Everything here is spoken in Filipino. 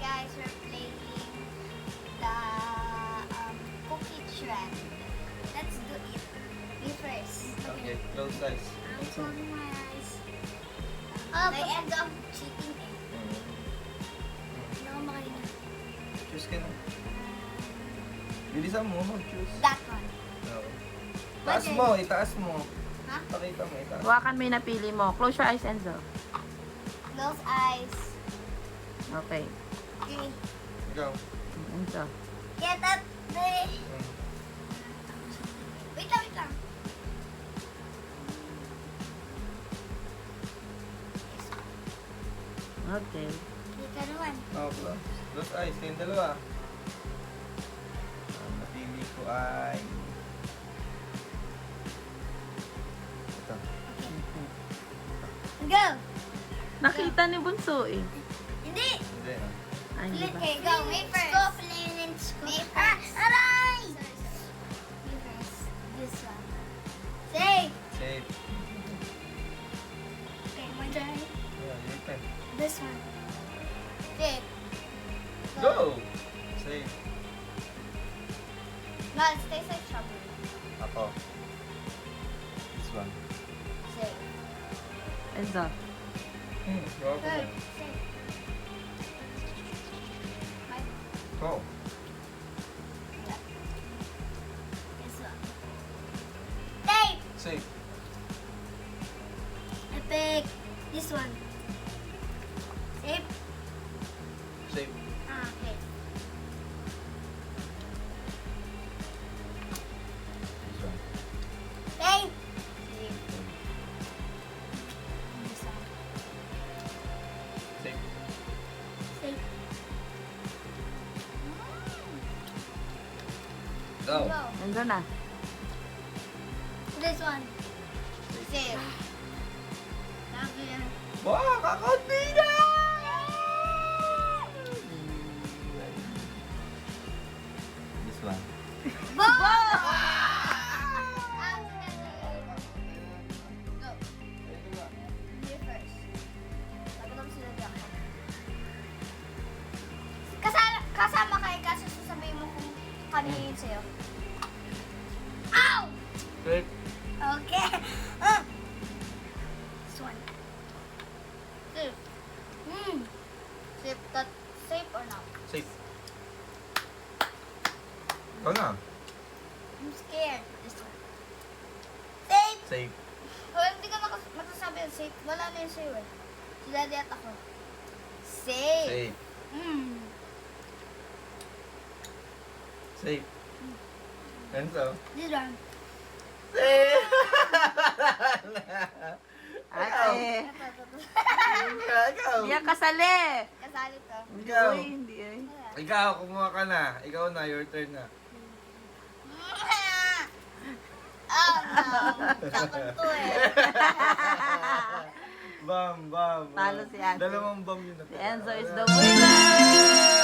guys, we're playing the cookie trend. Let's do it. Me first. Okay, close eyes. I'm closing my eyes. Oh, I end up cheating eh. Hindi ako makalina. Choose ka na. Bilisan mo, choose. That one. Okay. Taas mo, itaas mo. Ha? Pakita mo, itaas. Hawakan mo yung napili mo. Close your eyes, Enzo. Close eyes. Okay. Okay. Ikaw. Enzo. Get up there. Wait lang, wait lang. Okay. Dito naman. Oh, close eyes, kayong dalawa. Ang napili ko ay... Ito. Go! Nakita ni Bunso eh. Hindi! Hindi, ah. Ay, hindi ba? Okay, go. Me first. Go, Florence. Me first. Aray! Me first. This one. Say! Safe. Okay, my turn. Yeah, your turn. This one. Say. Go! Safe. No, it tastes like strawberry. Ako. This one. Say. Enzo. Gawa ko Good. na. Say. My, Go. this one. Tape! Safe. I pick this one. Tape. Safe. Ah, okay. This one. Tape! Tape. This one. Safe. Tape. Go. Go. Enzo na. This one. Safe. Lagi yan. Wow, kakaunti na! This one. Bo! Go. You first. Tagalog sila dyan. Kasama kayo kasi sasabihin mo kung kanina yun sa'yo. Ow! Safe. Okay. This one. Safe. Safe. That safe or not? Safe. Ikaw na. I'm scared. This one. Safe! Safe. Oh, hindi ka matasabi yung safe. Wala na yung sa'yo eh. Si Daddy at ako. Safe. Safe. Safe. Enzo. This one. Safe! Ate. Ikaw. Hindi ka kasali. Kasali to. Ikaw. Uy, hindi eh. Ikaw, kumuha ka na. Ikaw na, your turn na. Oh no. Takot to eh. Bam, bam. Talo si Ate. Dalawang bam yun. Si Enzo is the winner!